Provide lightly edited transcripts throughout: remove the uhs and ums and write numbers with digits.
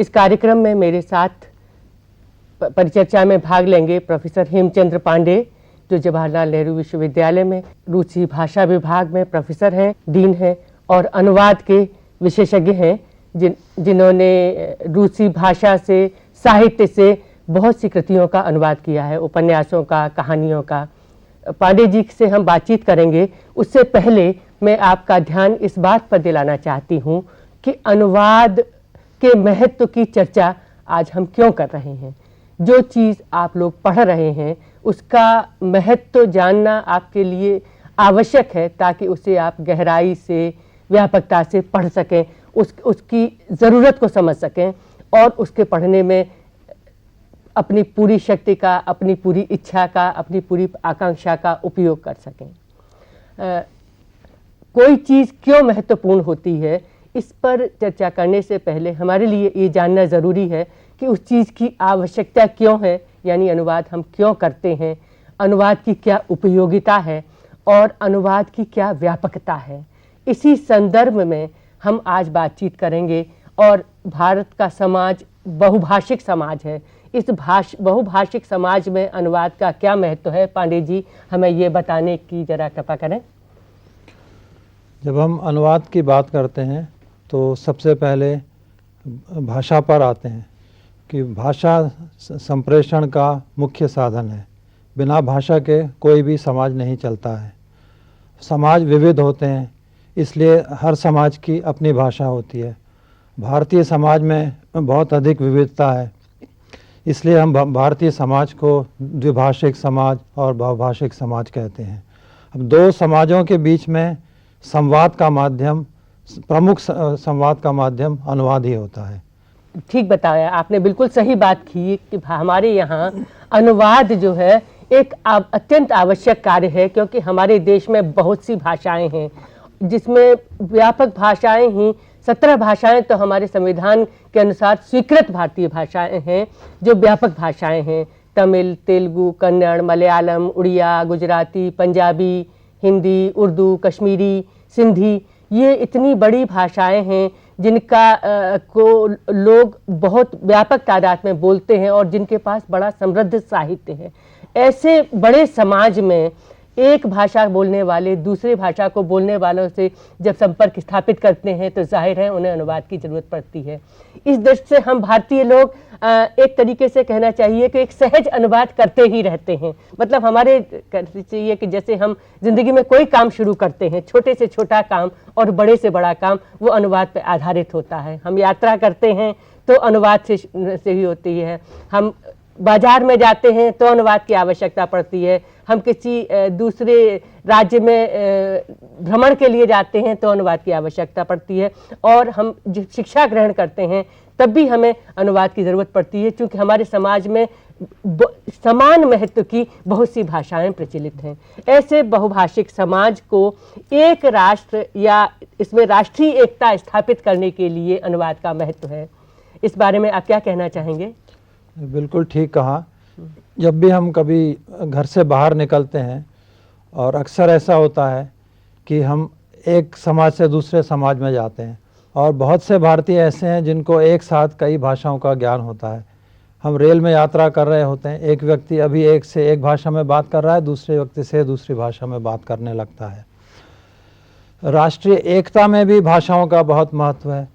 इस कार्यक्रम में मेरे साथ परिचर्चा में भाग लेंगे प्रोफेसर हेमचंद्र पांडे, जो जवाहरलाल नेहरू विश्वविद्यालय में रूसी भाषा विभाग में प्रोफेसर हैं, डीन हैं और अनुवाद के विशेषज्ञ हैं, जिन्होंने रूसी भाषा से, साहित्य से बहुत सी कृतियों का अनुवाद किया है, उपन्यासों का, कहानियों का। पांडे जी से हम बातचीत करेंगे। उससे पहले मैं आपका ध्यान इस बात पर दिलाना चाहती हूँ कि अनुवाद के महत्व की चर्चा आज हम क्यों कर रहे हैं। जो चीज़ आप लोग पढ़ रहे हैं उसका महत्व जानना आपके लिए आवश्यक है, ताकि उसे आप गहराई से, व्यापकता से पढ़ सकें, उसकी ज़रूरत को समझ सकें और उसके पढ़ने में अपनी पूरी शक्ति का, अपनी पूरी इच्छा का, अपनी पूरी आकांक्षा का उपयोग कर सकें। कोई चीज़ क्यों महत्वपूर्ण होती है, इस पर चर्चा करने से पहले हमारे लिए ये जानना ज़रूरी है कि उस चीज़ की आवश्यकता क्यों है, यानी अनुवाद हम क्यों करते हैं, अनुवाद की क्या उपयोगिता है और अनुवाद की क्या व्यापकता है। इसी संदर्भ में हम आज बातचीत करेंगे। और भारत का समाज बहुभाषिक समाज है। इस बहुभाषिक समाज में अनुवाद का क्या महत्व है, पांडे जी हमें ये बताने की जरा कृपा करें। जब हम अनुवाद की बात करते हैं तो सबसे पहले भाषा पर आते हैं कि भाषा संप्रेषण का मुख्य साधन है। बिना भाषा के कोई भी समाज नहीं चलता है। समाज विविध होते हैं, इसलिए हर समाज की अपनी भाषा होती है। भारतीय समाज में बहुत अधिक विविधता है, इसलिए हम भारतीय समाज को द्विभाषिक समाज और बहुभाषिक समाज कहते हैं। अब दो समाजों के बीच में संवाद का माध्यम, प्रमुख संवाद का माध्यम अनुवाद ही होता है। ठीक बताया आपने, बिल्कुल सही बात की कि हमारे यहाँ अनुवाद जो है एक अत्यंत आवश्यक कार्य है, क्योंकि हमारे देश में बहुत सी भाषाएं हैं, जिसमें व्यापक भाषाएं ही 17 भाषाएं तो हमारे संविधान के अनुसार स्वीकृत भारतीय भाषाएं हैं, जो व्यापक भाषाएं हैं। तमिल, तेलुगु, कन्नड़, मलयालम, उड़िया, गुजराती, पंजाबी, हिंदी, उर्दू, कश्मीरी, सिंधी, ये इतनी बड़ी भाषाएं हैं जिनका को लोग बहुत व्यापक तादाद में बोलते हैं और जिनके पास बड़ा समृद्ध साहित्य है। ऐसे बड़े समाज में एक भाषा बोलने वाले दूसरे भाषा को बोलने वालों से जब संपर्क स्थापित करते हैं तो जाहिर है उन्हें अनुवाद की जरूरत पड़ती है। इस दृष्टि से हम भारतीय लोग एक तरीके से कहना चाहिए कि एक सहज अनुवाद करते ही रहते हैं। मतलब हमारे चाहिए कि जैसे हम जिंदगी में कोई काम शुरू करते हैं, छोटे से छोटा काम और बड़े से बड़ा काम, वो अनुवाद पर आधारित होता है। हम यात्रा करते हैं तो अनुवाद से ही होती है। हम बाजार में जाते हैं तो अनुवाद की आवश्यकता पड़ती है। हम किसी दूसरे राज्य में भ्रमण के लिए जाते हैं तो अनुवाद की आवश्यकता पड़ती है। और हम जो शिक्षा ग्रहण करते हैं तब भी हमें अनुवाद की ज़रूरत पड़ती है, क्योंकि हमारे समाज में समान महत्व की बहुत सी भाषाएं प्रचलित हैं। ऐसे बहुभाषिक समाज को एक राष्ट्र या इसमें राष्ट्रीय एकता स्थापित करने के लिए अनुवाद का महत्व है। इस बारे में आप क्या कहना चाहेंगे? बिल्कुल ठीक कहा। जब भी हम कभी घर से बाहर निकलते हैं, और अक्सर ऐसा होता है कि हम एक समाज से दूसरे समाज में जाते हैं, और बहुत से भारतीय ऐसे हैं जिनको एक साथ कई भाषाओं का ज्ञान होता है। हम रेल में यात्रा कर रहे होते हैं, एक व्यक्ति अभी एक से एक भाषा में बात कर रहा है, दूसरे व्यक्ति से दूसरी भाषा में बात करने लगता है। राष्ट्रीय एकता में भी भाषाओं का बहुत महत्व है,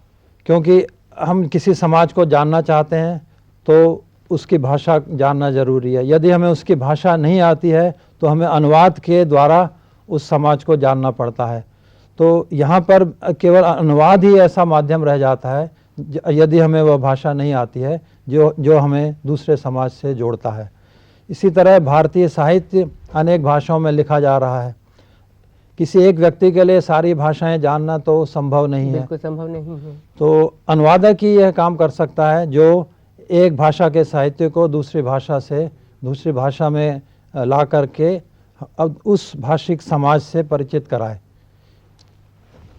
क्योंकि हम किसी समाज को जानना चाहते हैं तो उसकी भाषा जानना ज़रूरी है। यदि हमें उसकी भाषा नहीं आती है तो हमें अनुवाद के द्वारा उस समाज को जानना पड़ता है। तो यहाँ पर केवल अनुवाद ही ऐसा माध्यम रह जाता है, यदि हमें वह भाषा नहीं आती है जो हमें दूसरे समाज से जोड़ता है। इसी तरह भारतीय साहित्य अनेक भाषाओं में लिखा जा रहा है। किसी एक व्यक्ति के लिए सारी भाषाएं जानना तो संभव नहीं है, बिल्कुल संभव नहीं है। तो अनुवादक ही यह काम कर सकता है, जो एक भाषा के साहित्य को दूसरी भाषा से दूसरी भाषा में ला करके अब उस भाषिक समाज से परिचित कराए।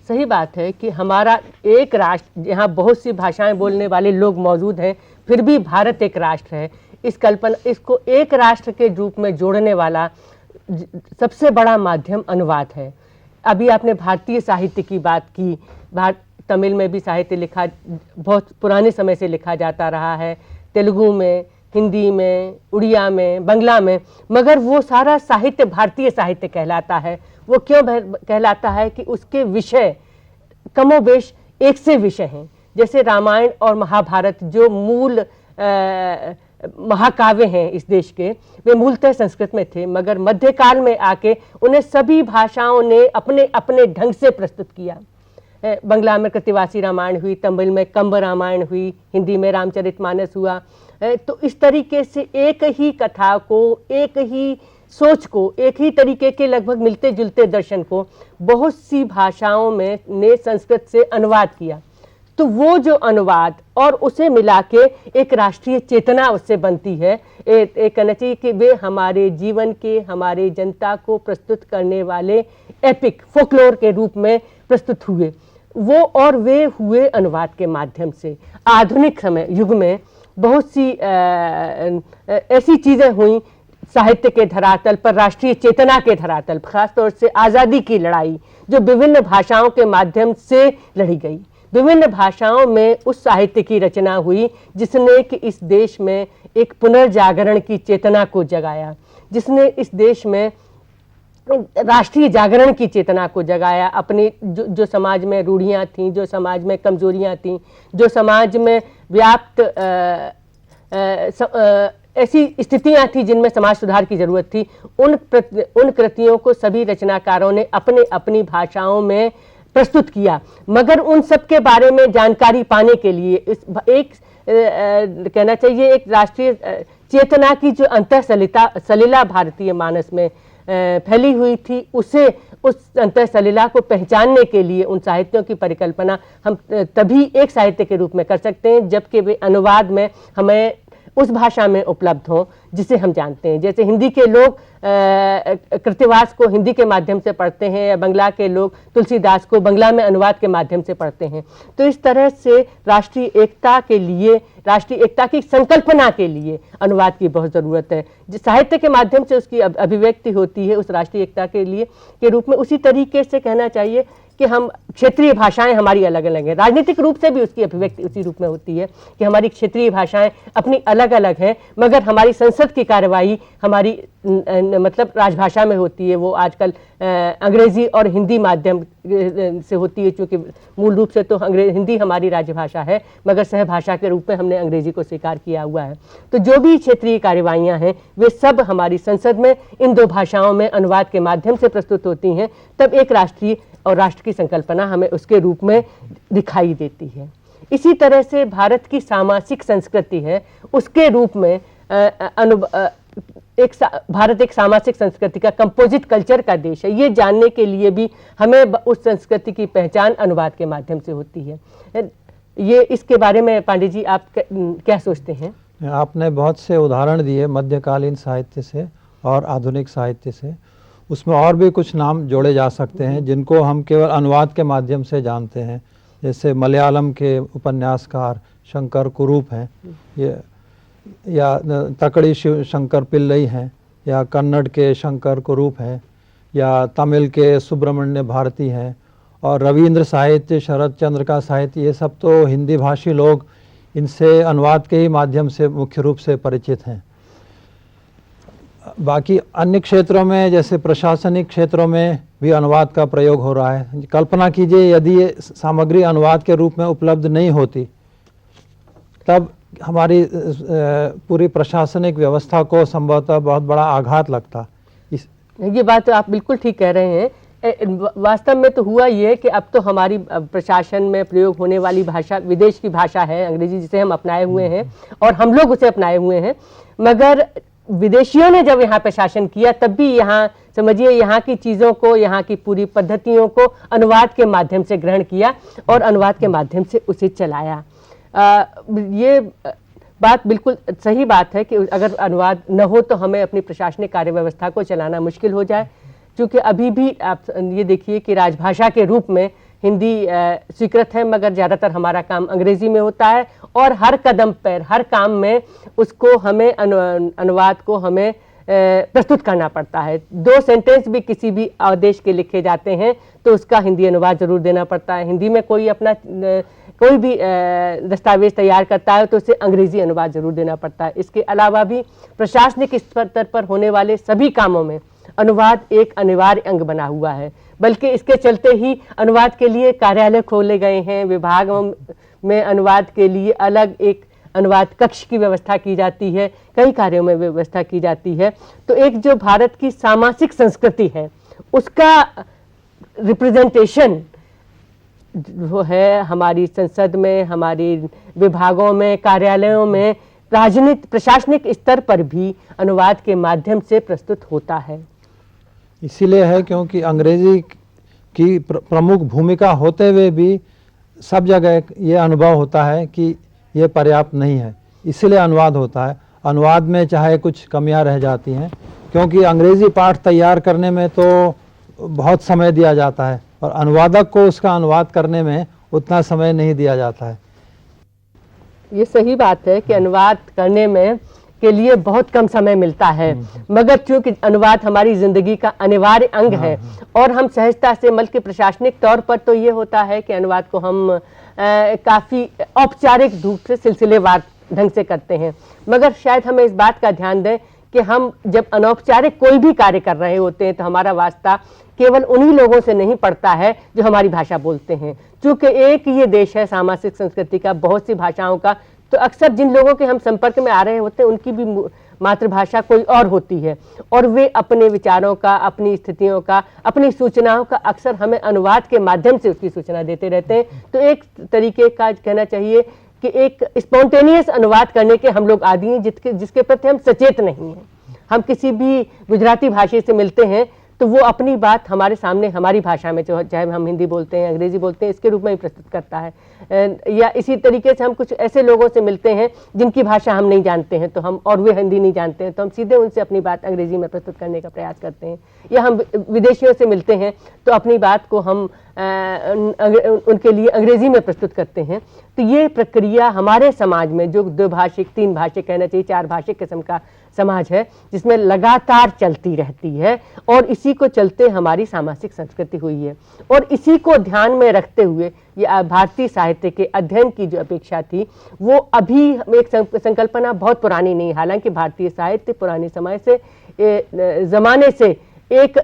सही बात है कि हमारा एक राष्ट्र, यहाँ बहुत सी भाषाएं बोलने वाले लोग मौजूद हैं, फिर भी भारत एक राष्ट्र है। इसको एक राष्ट्र के रूप में जोड़ने वाला सबसे बड़ा माध्यम अनुवाद है। अभी आपने भारतीय साहित्य की बात की, तमिल में भी साहित्य लिखा, बहुत पुराने समय से लिखा जाता रहा है, तेलुगु में, हिंदी में, उड़िया में, बंगला में, मगर वो सारा साहित्य भारतीय साहित्य कहलाता है। वो क्यों कहलाता है कि उसके विषय कमोबेश एक से विषय हैं। जैसे रामायण और महाभारत जो मूल महाकाव्य हैं इस देश के, वे मूलतः संस्कृत में थे, मगर मध्यकाल में आके उन्हें सभी भाषाओं ने अपने अपने ढंग से प्रस्तुत किया। बंगला में कृतिवासी रामायण हुई, तमिल में कंब रामायण हुई, हिंदी में रामचरितमानस हुआ। तो इस तरीके से एक ही कथा को, एक ही सोच को, एक ही तरीके के लगभग मिलते जुलते दर्शन को बहुत सी भाषाओं में ने संस्कृत से अनुवाद किया। तो वो जो अनुवाद और उसे मिला के एक राष्ट्रीय चेतना उससे बनती है। एक कहना चाहिए कि वे हमारे जीवन के, हमारे जनता को प्रस्तुत करने वाले एपिक फोकलोर के रूप में प्रस्तुत हुए वो, और वे हुए अनुवाद के माध्यम से। आधुनिक समय युग में बहुत सी ऐसी चीज़ें हुई साहित्य के धरातल पर, राष्ट्रीय चेतना के धरातल, खासतौर से आज़ादी की लड़ाई जो विभिन्न भाषाओं के माध्यम से लड़ी गई। विभिन्न भाषाओं में उस साहित्य की रचना हुई जिसने कि इस देश में एक पुनर्जागरण की चेतना को जगाया, जिसने इस देश में राष्ट्रीय जागरण की चेतना को जगाया। अपनी जो समाज में रूढ़ियाँ थीं, जो समाज में कमजोरियाँ थीं, जो समाज में व्याप्त ऐसी स्थितियां थी जिनमें समाज सुधार की जरूरत थी, उन कृतियों को सभी रचनाकारों ने अपने अपनी भाषाओं में प्रस्तुत किया। मगर उन सब के बारे में जानकारी पाने के लिए एक कहना चाहिए एक राष्ट्रीय चेतना की जो अंतःसलिला भारतीय मानस में फैली हुई थी, उसे उस अंतःसलिला को पहचानने के लिए उन साहित्यों की परिकल्पना हम तभी एक साहित्य के रूप में कर सकते हैं जबकि वे अनुवाद में हमें उस भाषा में उपलब्ध हो जिसे हम जानते हैं। जैसे हिंदी के लोग कृतिवास को हिंदी के माध्यम से पढ़ते हैं, या बंगला के लोग तुलसीदास को बंगला में अनुवाद के माध्यम से पढ़ते हैं। तो इस तरह से राष्ट्रीय एकता के लिए, राष्ट्रीय एकता की संकल्पना के लिए अनुवाद की बहुत ज़रूरत है। जिस साहित्य के माध्यम से उसकी अभिव्यक्ति होती है उस राष्ट्रीय एकता के लिए के रूप में, उसी तरीके से कहना चाहिए कि हम क्षेत्रीय भाषाएं हमारी अलग अलग हैं। राजनीतिक रूप से भी उसकी अभिव्यक्ति उसी रूप में होती है कि हमारी क्षेत्रीय भाषाएं अपनी अलग अलग हैं, मगर हमारी संसद की कार्यवाही हमारी मतलब राजभाषा में होती है। वो आजकल अंग्रेजी और हिंदी माध्यम से होती है, क्योंकि मूल रूप से तो हिंदी हमारी राज्यभाषा है, मगर सहभाषा के रूप में हमने अंग्रेजी को स्वीकार किया हुआ है। तो जो भी क्षेत्रीय कार्यवाहियाँ हैं वे सब हमारी संसद में इन दो भाषाओं में अनुवाद के माध्यम से प्रस्तुत होती हैं। तब एक राष्ट्रीय और राष्ट्र की संकल्पना हमें उसके रूप में दिखाई देती है। इसी तरह से भारत की सामाजिक संस्कृति है, उसके रूप में भारत एक सामाजिक संस्कृति का कंपोजिट कल्चर का देश है। ये जानने के लिए भी हमें उस संस्कृति की पहचान अनुवाद के माध्यम से होती है। ये इसके बारे में पांडे जी आप क्या सोचते हैं? आपने बहुत से उदाहरण दिए मध्यकालीन साहित्य से और आधुनिक साहित्य से। उसमें और भी कुछ नाम जोड़े जा सकते हैं जिनको हम केवल अनुवाद के माध्यम से जानते हैं। जैसे मलयालम के उपन्यासकार शंकर कुरूप हैं, ये या तकड़ी शिव शंकर पिल्लई हैं, या कन्नड़ के शंकर कुरूप हैं, या तमिल के सुब्रमण्य भारती हैं, और रविंद्र साहित्य, शरद चंद्र का साहित्य, ये सब तो हिंदी भाषी लोग इनसे अनुवाद के ही माध्यम से मुख्य रूप से परिचित हैं। बाकी अन्य क्षेत्रों में जैसे प्रशासनिक क्षेत्रों में भी अनुवाद का प्रयोग हो रहा है। कल्पना कीजिए यदि ये सामग्री अनुवाद के रूप में उपलब्ध नहीं होती, तब हमारी पूरी प्रशासनिक व्यवस्था को संभवतः बहुत बड़ा आघात लगता। ये बात तो आप बिल्कुल ठीक कह रहे हैं। वास्तव में तो हुआ ये कि अब तो हमारी प्रशासन में प्रयोग होने वाली भाषा विदेश की भाषा है, अंग्रेजी, जिसे हम अपनाए हुए हैं और हम लोग उसे अपनाए हुए हैं। मगर विदेशियों ने जब यहाँ पे शासन किया तब भी यहाँ समझिए यहाँ की चीज़ों को, यहाँ की पूरी पद्धतियों को अनुवाद के माध्यम से ग्रहण किया और अनुवाद के माध्यम से उसे चलाया। ये बात बिल्कुल सही बात है कि अगर अनुवाद न हो तो हमें अपनी प्रशासनिक कार्य व्यवस्था को चलाना मुश्किल हो जाए। क्योंकि अभी भी आप ये देखिए कि राजभाषा के रूप में हिंदी स्वीकृत है, मगर ज़्यादातर हमारा काम अंग्रेजी में होता है और हर कदम पर, हर काम में उसको हमें अनुवाद को हमें प्रस्तुत करना पड़ता है। 2 सेंटेंस भी किसी भी आदेश के लिखे जाते हैं तो उसका हिंदी अनुवाद जरूर देना पड़ता है। हिंदी में कोई अपना कोई भी दस्तावेज तैयार करता है तो उसे अंग्रेजी अनुवाद जरूर देना पड़ता है। इसके अलावा भी प्रशासनिक स्तर पर होने वाले सभी कामों में अनुवाद एक अनिवार्य अंग बना हुआ है, बल्कि इसके चलते ही अनुवाद के लिए कार्यालय खोले गए हैं। विभागों में अनुवाद के लिए अलग एक अनुवाद कक्ष की व्यवस्था की जाती है, कई कार्यों में व्यवस्था की जाती है। तो एक जो भारत की सामाजिक संस्कृति है उसका रिप्रेजेंटेशन वो है हमारी संसद में, हमारी विभागों में, कार्यालयों में, राजनीतिक प्रशासनिक स्तर पर भी अनुवाद के माध्यम से प्रस्तुत होता है। इसीलिए है क्योंकि अंग्रेजी की प्रमुख भूमिका होते हुए भी सब जगह ये अनुभव होता है कि ये पर्याप्त नहीं है, इसीलिए अनुवाद होता है। अनुवाद में चाहे कुछ कमियां रह जाती हैं, क्योंकि अंग्रेजी पाठ तैयार करने में तो बहुत समय दिया जाता है और अनुवादक को उसका अनुवाद करने में उतना समय नहीं दिया जाता है। ये सही बात है कि अनुवाद करने में के लिए बहुत कम समय मिलता है, मगर चूंकि अनुवाद हमारी जिंदगी का अनिवार्य अंग है और हम सहजता से बल्कि प्रशासनिक तौर पर तो ये होता है कि अनुवाद को हम काफ़ी औपचारिक रूप से सिलसिलेवार ढंग से करते हैं, मगर शायद हमें इस बात का ध्यान दें कि हम जब अनौपचारिक कोई भी कार्य कर रहे होते हैं तो हमारा वास्ता केवल उन्हीं लोगों से नहीं पड़ता है जो हमारी भाषा बोलते हैं। चूंकि एक ये देश है सामाजिक संस्कृति का, बहुत सी भाषाओं का, तो अक्सर जिन लोगों के हम संपर्क में आ रहे होते हैं उनकी भी मातृभाषा कोई और होती है और वे अपने विचारों का, अपनी स्थितियों का, अपनी सूचनाओं का अक्सर हमें अनुवाद के माध्यम से उसकी सूचना देते रहते हैं। तो एक तरीके का कहना चाहिए कि एक स्पॉन्टेनियस अनुवाद करने के हम लोग आदी हैं जिसके प्रति हम सचेत नहीं हैं। हम किसी भी गुजराती भाषी से मिलते हैं तो वो अपनी बात हमारे सामने हमारी भाषा में, चाहे हम हिंदी बोलते हैं, अंग्रेजी बोलते हैं, इसके रूप में ही प्रस्तुत करता है। या इसी तरीके से हम कुछ ऐसे लोगों से मिलते हैं जिनकी भाषा हम नहीं जानते हैं तो हम, और वे हिंदी नहीं जानते हैं तो हम सीधे उनसे अपनी बात अंग्रेजी में प्रस्तुत करने का प्रयास करते हैं। या हम विदेशियों से मिलते हैं तो अपनी बात को हम उनके लिए अंग्रेजी में प्रस्तुत करते हैं। तो ये प्रक्रिया हमारे समाज में जो 2 भाषिक, 3 भाषिक कहना चाहिए, 4 भाषिक किस्म का समाज है जिसमें लगातार चलती रहती है और इसी को चलते हमारी सामाजिक संस्कृति हुई है। और इसी को ध्यान में रखते हुए ये भारतीय साहित्य के अध्ययन की जो अपेक्षा थी वो अभी एक संकल्पना बहुत पुरानी नहीं, हालांकि भारतीय साहित्य पुराने समय से जमाने से एक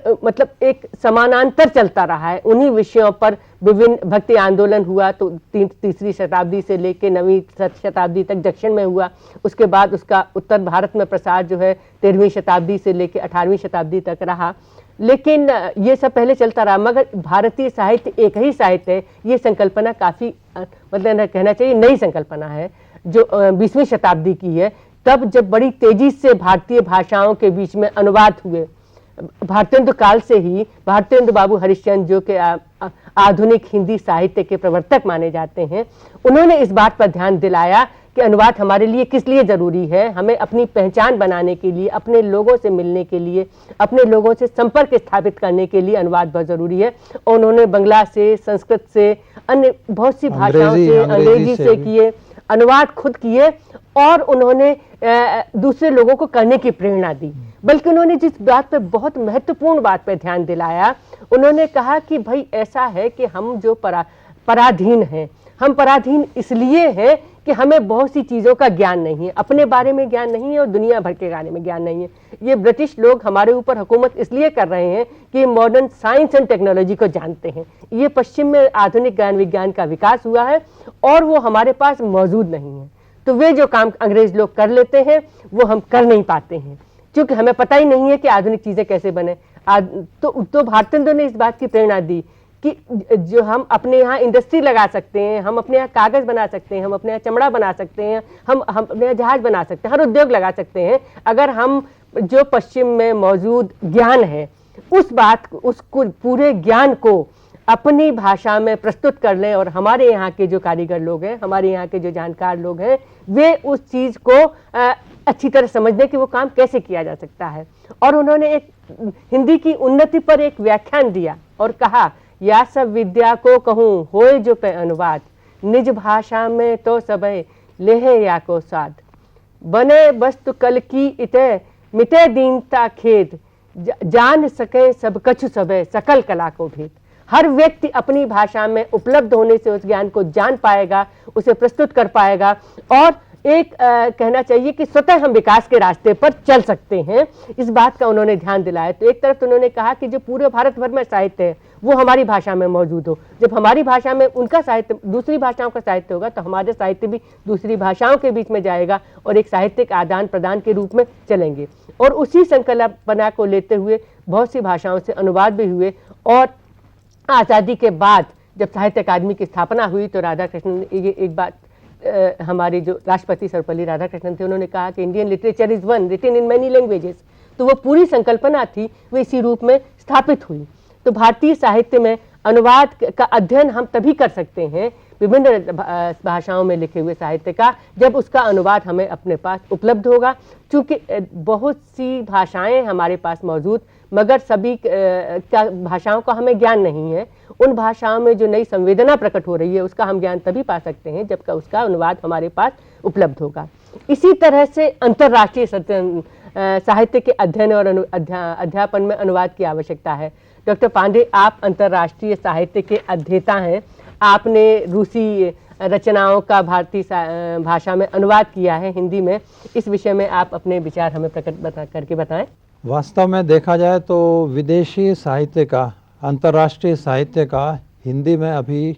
एक समानांतर चलता रहा है। उन्हीं विषयों पर विभिन्न भक्ति आंदोलन हुआ तो 3री शताब्दी से लेकर 9वीं शताब्दी तक दक्षिण में हुआ, उसके बाद उसका उत्तर भारत में प्रसार जो है 13वीं शताब्दी से लेकर 18वीं शताब्दी तक रहा। लेकिन ये सब पहले चलता रहा, मगर भारतीय साहित्य एक ही साहित्य है, ये संकल्पना काफ़ी कहना चाहिए नई संकल्पना है जो 20वीं शताब्दी की है। तब जब बड़ी तेजी से भारतीय भाषाओं के बीच में अनुवाद हुए, भारतेंदु काल से ही भारतेंदु बाबू हरिश्चंद्र जो कि आधुनिक हिंदी साहित्य के प्रवर्तक माने जाते हैं, उन्होंने इस बात पर ध्यान दिलाया कि अनुवाद हमारे लिए किस लिए ज़रूरी है। हमें अपनी पहचान बनाने के लिए, अपने लोगों से मिलने के लिए, अपने लोगों से संपर्क स्थापित करने के लिए अनुवाद बहुत ज़रूरी है। और उन्होंने बंगला से, संस्कृत से, अन्य बहुत सी भाषाओं से, अंग्रेजी से किए अनुवाद, खुद किए और उन्होंने दूसरे लोगों को करने की प्रेरणा दी। बल्कि उन्होंने जिस बात पे बहुत महत्वपूर्ण बात पे ध्यान दिलाया, उन्होंने कहा कि भाई ऐसा है कि हम जो पराधीन हैं, हम पराधीन इसलिए हैं कि हमें बहुत सी चीज़ों का ज्ञान नहीं है, अपने बारे में ज्ञान नहीं है और दुनिया भर के बारे में ज्ञान नहीं है। ये ब्रिटिश लोग हमारे ऊपर हुकूमत इसलिए कर रहे हैं कि मॉडर्न साइंस एंड टेक्नोलॉजी को जानते हैं। ये पश्चिम में आधुनिक ज्ञान विज्ञान का विकास हुआ है और वो हमारे पास मौजूद नहीं है। तो वे जो काम अंग्रेज लोग कर लेते हैं वो हम कर नहीं पाते हैं, क्योंकि हमें पता ही नहीं है कि आधुनिक चीज़ें कैसे बने। तो भारतेंदु ने इस बात की प्रेरणा दी कि जो हम अपने यहाँ इंडस्ट्री लगा सकते हैं, हम अपने यहाँ कागज़ बना सकते हैं, हम अपने यहाँ चमड़ा बना सकते हैं, हम अपने यहाँ जहाज बना सकते हैं, हर उद्योग लगा सकते हैं, अगर हम जो पश्चिम में मौजूद ज्ञान है उस पूरे ज्ञान को अपनी भाषा में प्रस्तुत कर लें। और हमारे यहाँ के जो कारीगर लोग हैं, हमारे यहाँ के जो जानकार लोग हैं, वे उस चीज़ को अच्छी तरह समझ लें कि वो काम कैसे किया जा सकता है। और उन्होंने एक हिंदी की उन्नति पर एक व्याख्यान दिया और कहा, या सब विद्या को कहूँ होए जो पे अनुवाद, निज भाषा में तो सबे लेहे या को साध, बने वस्तु कल की इते मिटे दीनता खेद, जान सके सब कछु सबे, सकल कला को भेद। हर व्यक्ति अपनी भाषा में उपलब्ध होने से उस ज्ञान को जान पाएगा, उसे प्रस्तुत कर पाएगा और एक कहना चाहिए कि स्वतः हम विकास के रास्ते पर चल सकते हैं। इस बात का उन्होंने ध्यान दिलाया। तो एक तरफ तो उन्होंने कहा कि जो पूरे भारत भर में साहित्य है वो हमारी भाषा में मौजूद हो। जब हमारी भाषा में उनका साहित्य, दूसरी भाषाओं का साहित्य होगा तो हमारे साहित्य भी दूसरी भाषाओं के बीच में जाएगा और एक साहित्यिक आदान प्रदान के रूप में चलेंगे। और उसी संकल्पना को लेते हुए बहुत सी भाषाओं से अनुवाद भी हुए। और आज़ादी के बाद जब साहित्य अकादमी की स्थापना हुई तो राधाकृष्णन ने एक बात, हमारे जो राष्ट्रपति सर्वपल्ली राधाकृष्णन थे, उन्होंने कहा कि Indian literature is one written in many languages. तो वो पूरी संकल्पना थी वो इसी रूप में स्थापित हुई। तो भारतीय साहित्य में अनुवाद का अध्ययन हम तभी कर सकते हैं विभिन्न भाषाओं में लिखे हुए साहित्य का, जब उसका अनुवाद हमें अपने पास उपलब्ध होगा। चूँकि बहुत सी भाषाएं हमारे पास मौजूद, मगर सभी भाषाओं का हमें ज्ञान नहीं है। उन भाषाओं में जो नई संवेदना प्रकट हो रही है उसका हम ज्ञान तभी पा सकते हैं जब उसका अनुवाद हमारे पास उपलब्ध होगा। इसी तरह से अंतर्राष्ट्रीय साहित्य के अध्ययन और अध्यापन में अनुवाद की आवश्यकता है। डॉक्टर पांडे, आप अंतर्राष्ट्रीय साहित्य के अध्येता हैं। आपने रूसी रचनाओं का भारतीय भाषा में अनुवाद किया है, हिंदी में। इस विषय में आप अपने विचार हमें प्रकट करके बताएं। वास्तव में देखा जाए तो विदेशी साहित्य का, अंतर्राष्ट्रीय साहित्य का हिंदी में अभी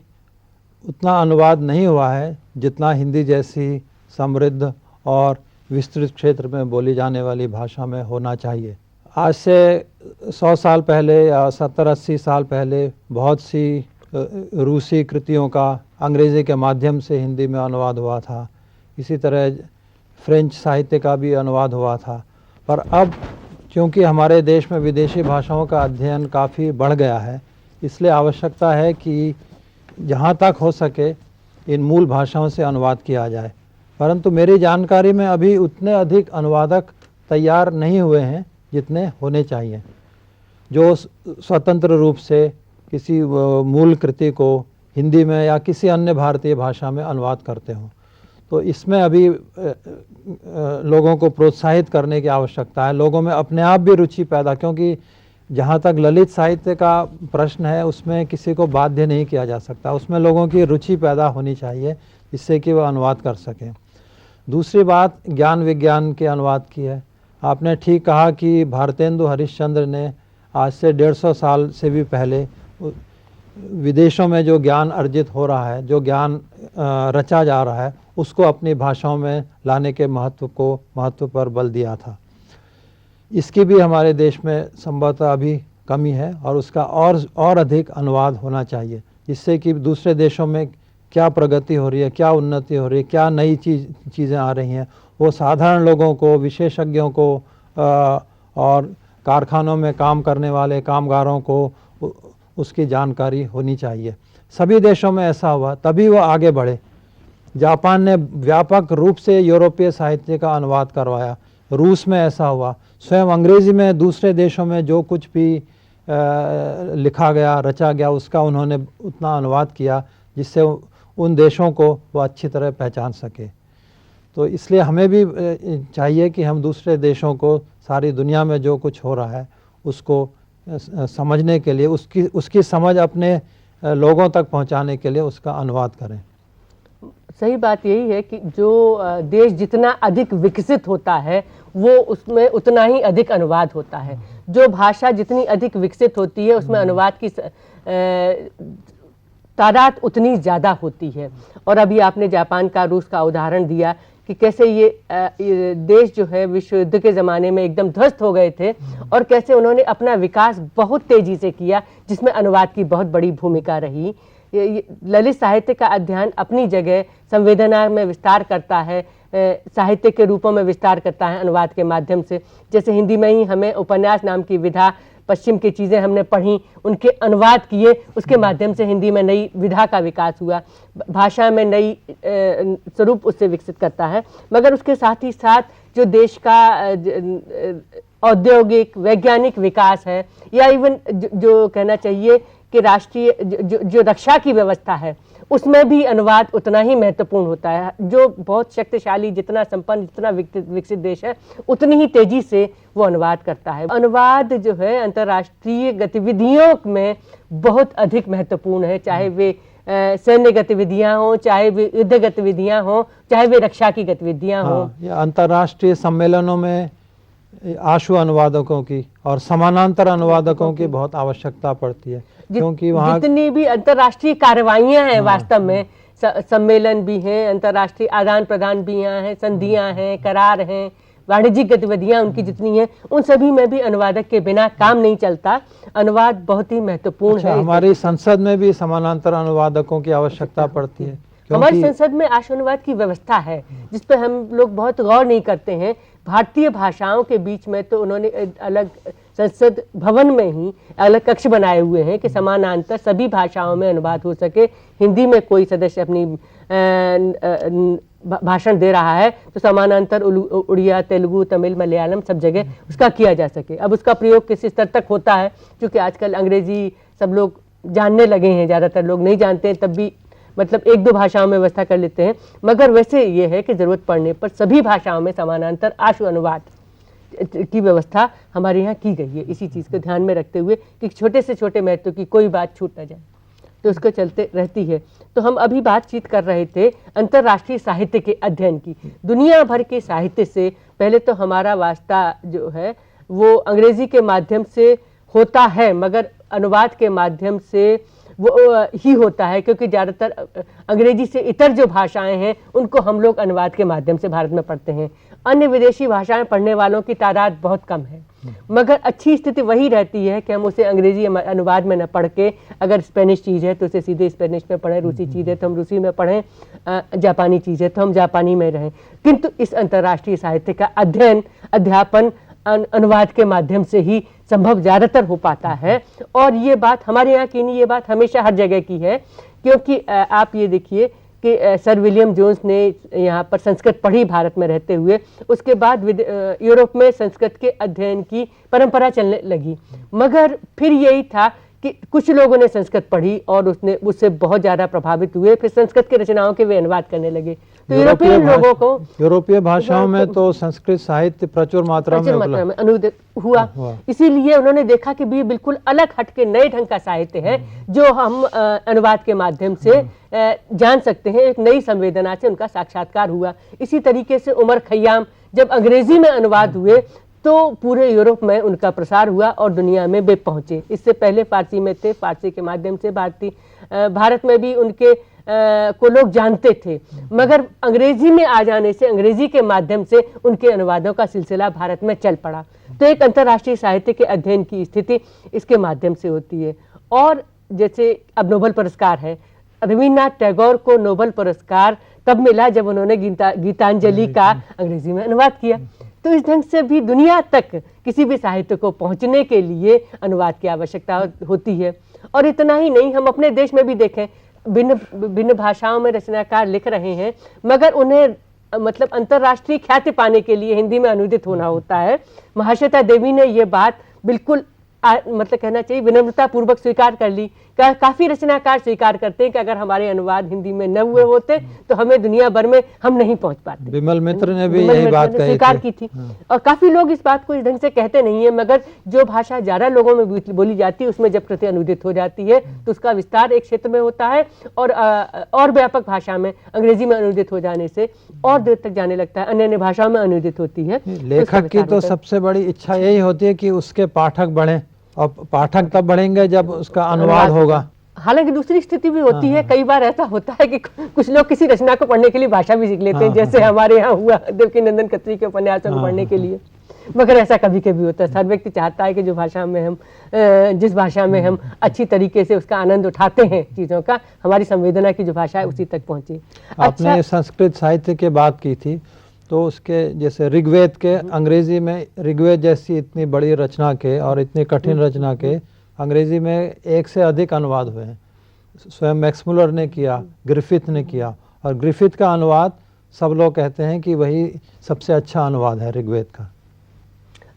उतना अनुवाद नहीं हुआ है जितना हिंदी जैसी समृद्ध और विस्तृत क्षेत्र में बोली जाने वाली भाषा में होना चाहिए। आज से 100 साल पहले या 70-80 साल पहले बहुत सी रूसी कृतियों का अंग्रेज़ी के माध्यम से हिंदी में अनुवाद हुआ था। इसी तरह फ्रेंच साहित्य का भी अनुवाद हुआ था। पर अब क्योंकि हमारे देश में विदेशी भाषाओं का अध्ययन काफ़ी बढ़ गया है, इसलिए आवश्यकता है कि जहाँ तक हो सके इन मूल भाषाओं से अनुवाद किया जाए। परंतु मेरी जानकारी में अभी उतने अधिक अनुवादक तैयार नहीं हुए हैं जितने होने चाहिए, जो स्वतंत्र रूप से किसी मूल कृति को हिंदी में या किसी अन्य भारतीय भाषा में अनुवाद करते हों। तो इसमें अभी लोगों को प्रोत्साहित करने की आवश्यकता है, लोगों में अपने आप भी रुचि पैदा, क्योंकि जहाँ तक ललित साहित्य का प्रश्न है उसमें किसी को बाध्य नहीं किया जा सकता, उसमें लोगों की रुचि पैदा होनी चाहिए जिससे कि वह अनुवाद कर सकें। दूसरी बात ज्ञान विज्ञान के अनुवाद की है। आपने ठीक कहा कि भारतेंदु हरिश्चंद्र ने आज से 150 साल से भी पहले विदेशों में जो ज्ञान अर्जित हो रहा है, जो ज्ञान रचा जा रहा है, उसको अपनी भाषाओं में लाने के महत्व पर बल दिया था। इसकी भी हमारे देश में संभवतः अभी कमी है और उसका और अधिक अनुवाद होना चाहिए, जिससे कि दूसरे देशों में क्या प्रगति हो रही है, क्या उन्नति हो रही है, क्या नई चीज़ें आ रही हैं, वो साधारण लोगों को, विशेषज्ञों को और कारखानों में काम करने वाले कामगारों को उसकी जानकारी होनी चाहिए। सभी देशों में ऐसा हुआ तभी वो आगे बढ़े। जापान ने व्यापक रूप से यूरोपीय साहित्य का अनुवाद करवाया, रूस में ऐसा हुआ, स्वयं अंग्रेज़ी में दूसरे देशों में जो कुछ भी लिखा गया, रचा गया, उसका उन्होंने उतना अनुवाद किया जिससे उन देशों को वो अच्छी तरह पहचान सके। तो इसलिए हमें भी चाहिए कि हम दूसरे देशों को, सारी दुनिया में जो कुछ हो रहा है उसको समझने के लिए, उसकी समझ अपने लोगों तक पहुंचाने के लिए उसका अनुवाद करें। सही बात यही है कि जो देश जितना अधिक विकसित होता है वो उसमें उतना ही अधिक अनुवाद होता है। जो भाषा जितनी अधिक विकसित होती है उसमें अनुवाद की तादाद उतनी ज़्यादा होती है। और अभी आपने जापान का, रूस का उदाहरण दिया कि कैसे ये देश जो है विश्व युद्ध के ज़माने में एकदम ध्वस्त हो गए थे और कैसे उन्होंने अपना विकास बहुत तेज़ी से किया, जिसमें अनुवाद की बहुत बड़ी भूमिका रही। ललित साहित्य का अध्ययन अपनी जगह संवेदना में विस्तार करता है, साहित्य के रूपों में विस्तार करता है अनुवाद के माध्यम से। जैसे हिंदी में ही हमें उपन्यास नाम की विधा, पश्चिम की चीज़ें हमने पढ़ी, उनके अनुवाद किए, उसके माध्यम से हिंदी में नई विधा का विकास हुआ, भाषा में नई स्वरूप उससे विकसित करता है। मगर उसके साथ ही साथ जो देश का औद्योगिक वैज्ञानिक विकास है, या इवन जो कहना चाहिए कि राष्ट्रीय जो रक्षा की व्यवस्था है, उसमें भी अनुवाद उतना ही महत्वपूर्ण होता है। जो बहुत शक्तिशाली, जितना संपन्न, जितना विकसित देश है, उतनी ही तेजी से वो अनुवाद करता है। अनुवाद जो है अंतर्राष्ट्रीय गतिविधियों में बहुत अधिक महत्वपूर्ण है, चाहे वे सैन्य गतिविधियां हों, चाहे वे युद्ध गतिविधियां हों, चाहे वे रक्षा की गतिविधियां हों। या अंतर्राष्ट्रीय सम्मेलनों में आशु अनुवादकों की और समानांतर अनुवादकों की बहुत आवश्यकता पड़ती है, क्योंकि वहाँ जितनी भी अंतर्राष्ट्रीय कार्रवाइयां हैं, वास्तव में सम्मेलन भी हैं, अंतर्राष्ट्रीय आदान प्रदान भी यहाँ हैं, संधियां हैं, करार हैं, वाणिज्यिक गतिविधियां उनकी जितनी हैं, उन सभी में भी अनुवादक के बिना काम नहीं चलता। अनुवाद बहुत ही महत्वपूर्ण है। हमारी संसद में भी समानांतर अनुवादकों की आवश्यकता पड़ती है। हमारी संसद में आशु अनुवाद की व्यवस्था है, जिस पर हम लोग बहुत गौर नहीं करते हैं। भारतीय भाषाओं के बीच में तो उन्होंने अलग संसद भवन में ही अलग कक्ष बनाए हुए हैं कि समानांतर सभी भाषाओं में अनुवाद हो सके। हिंदी में कोई सदस्य अपनी भाषण दे रहा है तो समानांतर उड़िया, तेलुगु, तमिल, मलयालम सब जगह उसका किया जा सके। अब उसका प्रयोग किस स्तर तक होता है, क्योंकि आजकल अंग्रेजी सब लोग जानने लगे हैं, ज़्यादातर लोग नहीं जानते हैं, तब भी मतलब एक दो भाषाओं में व्यवस्था कर लेते हैं। मगर वैसे ये है कि ज़रूरत पड़ने पर सभी भाषाओं में समानांतर आशु अनुवाद की व्यवस्था हमारे यहाँ की गई है, इसी चीज़ को ध्यान में रखते हुए कि छोटे से छोटे महत्व की कोई बात छूट ना जाए, तो उसको चलते रहती है। तो हम अभी बातचीत कर रहे थे अंतर्राष्ट्रीय साहित्य के अध्ययन की। दुनिया भर के साहित्य से पहले तो हमारा वास्ता जो है वो अंग्रेजी के माध्यम से होता है, मगर अनुवाद के माध्यम से वो ही होता है, क्योंकि ज़्यादातर अंग्रेजी से इतर जो भाषाएं हैं उनको हम लोग अनुवाद के माध्यम से भारत में पढ़ते हैं। अन्य विदेशी भाषाएं पढ़ने वालों की तादाद बहुत कम है, मगर अच्छी स्थिति वही रहती है कि हम उसे अंग्रेजी अनुवाद में न पढ़ के, अगर स्पेनिश चीज़ है तो उसे सीधे स्पेनिश में पढ़ें, रूसी चीज़ है तो हम रूसी में पढ़ें, जापानी चीज़ है तो हम जापानी में रहें। किंतु इस अंतर्राष्ट्रीय साहित्य का अध्ययन, अध्यापन अनुवाद के माध्यम से ही संभव ज़्यादातर हो पाता है। और ये बात हमारे यहाँ की नहीं, ये बात हमेशा हर जगह की है, क्योंकि आप ये देखिए कि सर विलियम जोन्स ने यहाँ पर संस्कृत पढ़ी भारत में रहते हुए, उसके बाद यूरोप में संस्कृत के अध्ययन की परंपरा चलने लगी। मगर फिर यही था कि कुछ लोगों ने संस्कृत पढ़ी और उससे बहुत ज़्यादा प्रभावित हुए, फिर संस्कृत की रचनाओं के वे अनुवाद करने लगे। तो यूरोपियन लोगों को यूरोपीय भाषाओं में तो संस्कृत साहित्य प्रचुर मात्रा में अनुदित हुआ। इसीलिए उन्होंने देखा कि भी बिल्कुल अलग हटके नए ढंग का साहित्य है जो हम अनुवाद के माध्यम से जान सकते हैं। एक नई संवेदना से उनका साक्षात्कार हुआ। इसी तरीके से उमर खय्याम जब अंग्रेजी में अनुवाद हुए तो पूरे यूरोप में उनका प्रसार हुआ और दुनिया में वे पहुंचे। इससे पहले फारसी में थे, फारसी के माध्यम से भारत में भी उनके को लोग जानते थे, मगर अंग्रेजी में आ जाने से, अंग्रेजी के माध्यम से उनके अनुवादों का सिलसिला भारत में चल पड़ा। तो एक अंतर्राष्ट्रीय साहित्य के अध्ययन की स्थिति इसके माध्यम से होती है। और जैसे अब नोबेल पुरस्कार है, रविन्द्रनाथ टैगोर को नोबेल पुरस्कार तब मिला जब उन्होंने गीतांजलि का अंग्रेजी में अनुवाद किया। तो इस ढंग से भी दुनिया तक किसी भी साहित्य को पहुंचने के लिए अनुवाद की आवश्यकता होती है। और इतना ही नहीं, हम अपने देश में भी देखें, भिन्न भाषाओं में रचनाकार लिख रहे हैं, मगर उन्हें मतलब अंतर्राष्ट्रीय ख्याति पाने के लिए हिंदी में अनुदित होना होता है। महाश्वेता देवी ने ये बात बिल्कुल मतलब कहना चाहिए विनम्रता पूर्वक स्वीकार कर ली। काफी रचनाकार स्वीकार करते हैं कि अगर हमारे अनुवाद हिंदी में न हुए होते तो हमें दुनिया भर में हम नहीं पहुंच पाते। विमल मित्र ने भी यही बात स्वीकार की थी। और काफी लोग इस बात को इस ढंग से कहते नहीं है, मगर जो भाषा ज्यादा लोगों में बोली जाती है उसमें जब कृति अनुदित हो जाती है तो उसका विस्तार एक क्षेत्र में होता है और व्यापक भाषा में अंग्रेजी में अनुदित हो जाने से और देर तक जाने लगता है, अन्य भाषाओं में अनुदित होती है। लेखक की तो सबसे बड़ी इच्छा यही होती है कि उसके पाठक बढ़े, और पाठक तब बढ़ेंगे जब उसका अनुवाद होगा। हालांकि दूसरी स्थिति भी होती है, कई बार ऐसा होता है कि कुछ लोग किसी रचना को पढ़ने के लिए भाषा भी सीख लेते हैं, जैसे हमारे यहाँ हुआ देवकीनंदन खत्री के उपन्यासों को पढ़ने के लिए। मगर ऐसा कभी कभी होता है, हर व्यक्ति चाहता है कि जो भाषा में हम जिस भाषा में हम अच्छी तरीके से उसका आनंद उठाते हैं चीज़ों का, हमारी संवेदना की जो भाषा है उसी तक पहुँचे। आपने संस्कृत साहित्य की बात की थी, तो उसके जैसे ऋग्वेद के अंग्रेजी में, ऋग्वेद जैसी इतनी बड़ी रचना के और इतनी कठिन रचना के अंग्रेजी में 1 से अधिक अनुवाद हुए हैं। स्वयं मैक्समुलर ने किया, ग्रिफिथ ने किया, और ग्रिफिथ का अनुवाद सब लोग कहते हैं कि वही सबसे अच्छा अनुवाद है ऋग्वेद का।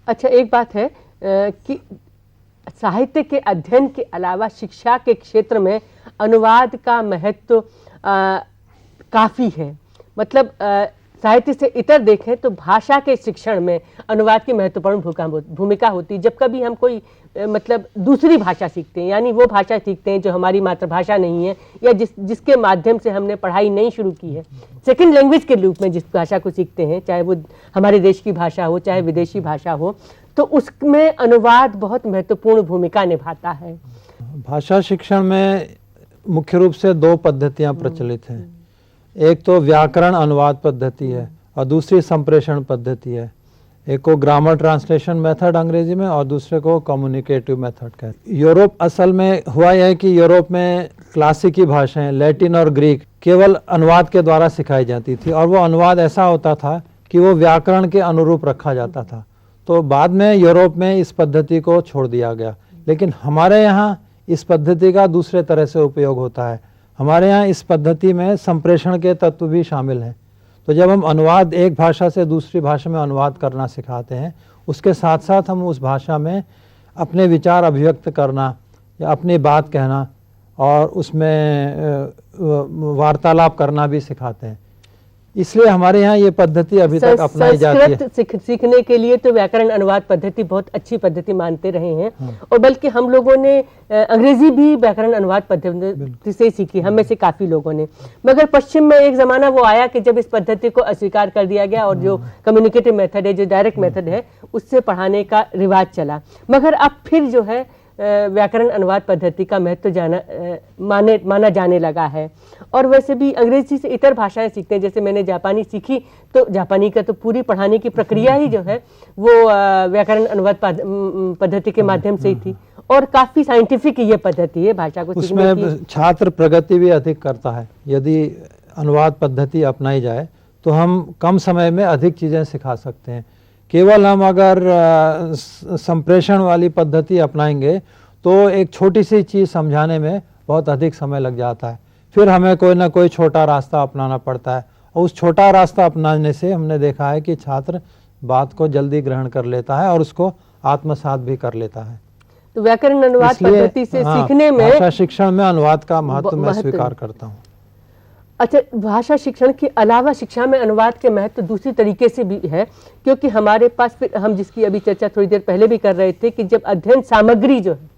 अच्छा, एक बात है कि साहित्य के अध्ययन के अलावा शिक्षा के क्षेत्र में अनुवाद का महत्व काफ़ी है। मतलब साहित्य से इतर देखें तो भाषा के शिक्षण में अनुवाद की महत्वपूर्ण भूमिका होती है। जब कभी हम कोई मतलब दूसरी भाषा सीखते हैं, यानी वो भाषा सीखते हैं जो हमारी मातृभाषा नहीं है, या जिसके माध्यम से हमने पढ़ाई नहीं शुरू की है, सेकंड लैंग्वेज के रूप में जिस भाषा को सीखते हैं, चाहे वो हमारे देश की भाषा हो चाहे विदेशी भाषा हो, तो उसमें अनुवाद बहुत महत्वपूर्ण भूमिका निभाता है। भाषा शिक्षण में मुख्य रूप से दो पद्धतियां प्रचलित हैं। एक तो व्याकरण अनुवाद पद्धति है और दूसरी संप्रेषण पद्धति है। एक को ग्रामर ट्रांसलेशन मेथड अंग्रेजी में और दूसरे को कम्युनिकेटिव मेथड कहते हैं। यूरोप असल में हुआ यह है कि यूरोप में क्लासिकी भाषाएं लैटिन और ग्रीक केवल अनुवाद के द्वारा सिखाई जाती थी, और वो अनुवाद ऐसा होता था कि वो व्याकरण के अनुरूप रखा जाता था। तो बाद में यूरोप में इस पद्धति को छोड़ दिया गया, लेकिन हमारे यहाँ इस पद्धति का दूसरे तरह से उपयोग होता है। हमारे यहाँ इस पद्धति में संप्रेषण के तत्व भी शामिल हैं। तो जब हम अनुवाद एक भाषा से दूसरी भाषा में अनुवाद करना सिखाते हैं, उसके साथ साथ हम उस भाषा में अपने विचार अभिव्यक्त करना या अपनी बात कहना और उसमें वार्तालाप करना भी सिखाते हैं। इसलिए हमारे यहाँ ये पद्धति अभी तक अपनाई जाती है। संस्कृत सीखने के लिए तो व्याकरण अनुवाद पद्धति बहुत अच्छी पद्धति मानते रहे हैं, और बल्कि हम लोगों ने अंग्रेजी भी व्याकरण अनुवाद पद्धति से सीखी, हम में से काफी लोगों ने। मगर पश्चिम में एक जमाना वो आया कि जब इस पद्धति को अस्वीकार कर दिया गया और जो कम्युनिकेटिव मेथड है, जो डायरेक्ट मेथड है, उससे पढ़ाने का रिवाज चला। मगर अब फिर जो है व्याकरण अनुवाद पद्धति का महत्व माना जाने लगा है। और वैसे भी अंग्रेजी से इतर भाषाएं सीखते हैं, जैसे मैंने जापानी सीखी, तो जापानी का तो पूरी पढ़ाने की प्रक्रिया ही जो है वो व्याकरण अनुवाद पद्धति के माध्यम से ही थी, और काफी साइंटिफिक ये पद्धति है भाषा को सीखने की। उसमें छात्र प्रगति भी अधिक करता है। यदि अनुवाद पद्धति अपनाई जाए तो हम कम समय में अधिक चीजें सिखा सकते हैं। केवल हम अगर संप्रेषण वाली पद्धति अपनाएंगे तो एक छोटी सी चीज़ समझाने में बहुत अधिक समय लग जाता है। फिर हमें कोई ना कोई छोटा रास्ता अपनाना पड़ता है, और उस छोटा रास्ता अपनाने से हमने देखा है कि छात्र बात को जल्दी ग्रहण कर लेता है और उसको आत्मसात भी कर लेता है। तो व्याकरण अनुवाद पद्धति से सीखने में, भाषा शिक्षण में अनुवाद का महत्व मैं स्वीकार करता हूँ। अच्छा, भाषा शिक्षण के अलावा शिक्षा में अनुवाद के महत्व दूसरी तरीके से भी है, क्योंकि हमारे पास फिर हम जिसकी अभी चर्चा थोड़ी देर पहले भी कर रहे थे कि जब अध्ययन सामग्री जो है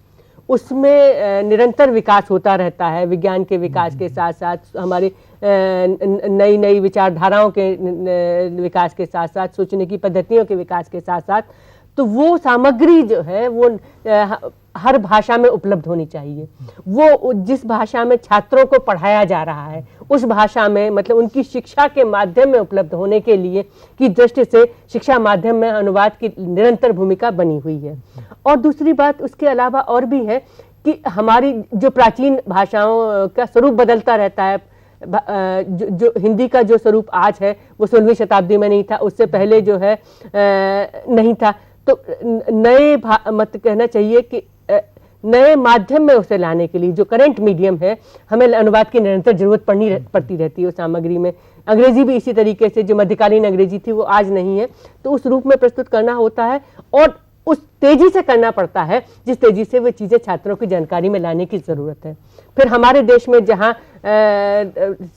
उसमें निरंतर विकास होता रहता है, विज्ञान के विकास के साथ साथ हमारे नई नई विचारधाराओं के विकास के साथ साथ सोचने की पद्धतियों के विकास के साथ साथ, तो वो सामग्री जो है वो हर भाषा में उपलब्ध होनी चाहिए। वो जिस भाषा में छात्रों को पढ़ाया जा रहा है उस भाषा में, मतलब उनकी शिक्षा के माध्यम में उपलब्ध होने के लिए की दृष्टि से शिक्षा माध्यम में अनुवाद की निरंतर भूमिका बनी हुई है। और दूसरी बात उसके अलावा और भी है कि हमारी जो प्राचीन भाषाओं का स्वरूप बदलता रहता है। जो हिंदी का जो स्वरूप आज है वो 16वीं शताब्दी में नहीं था, उससे पहले जो है नहीं था। तो नए मत कहना चाहिए कि नए माध्यम में उसे लाने के लिए जो करंट मीडियम है, हमें अनुवाद की निरंतर जरूरत पड़ती रहती है उस सामग्री में। अंग्रेजी भी इसी तरीके से, जो मध्यकालीन अंग्रेजी थी वो आज नहीं है, तो उस रूप में प्रस्तुत करना होता है और उस तेजी से करना पड़ता है जिस तेजी से वो चीज़ें छात्रों की जानकारी में लाने की ज़रूरत है। फिर हमारे देश में जहाँ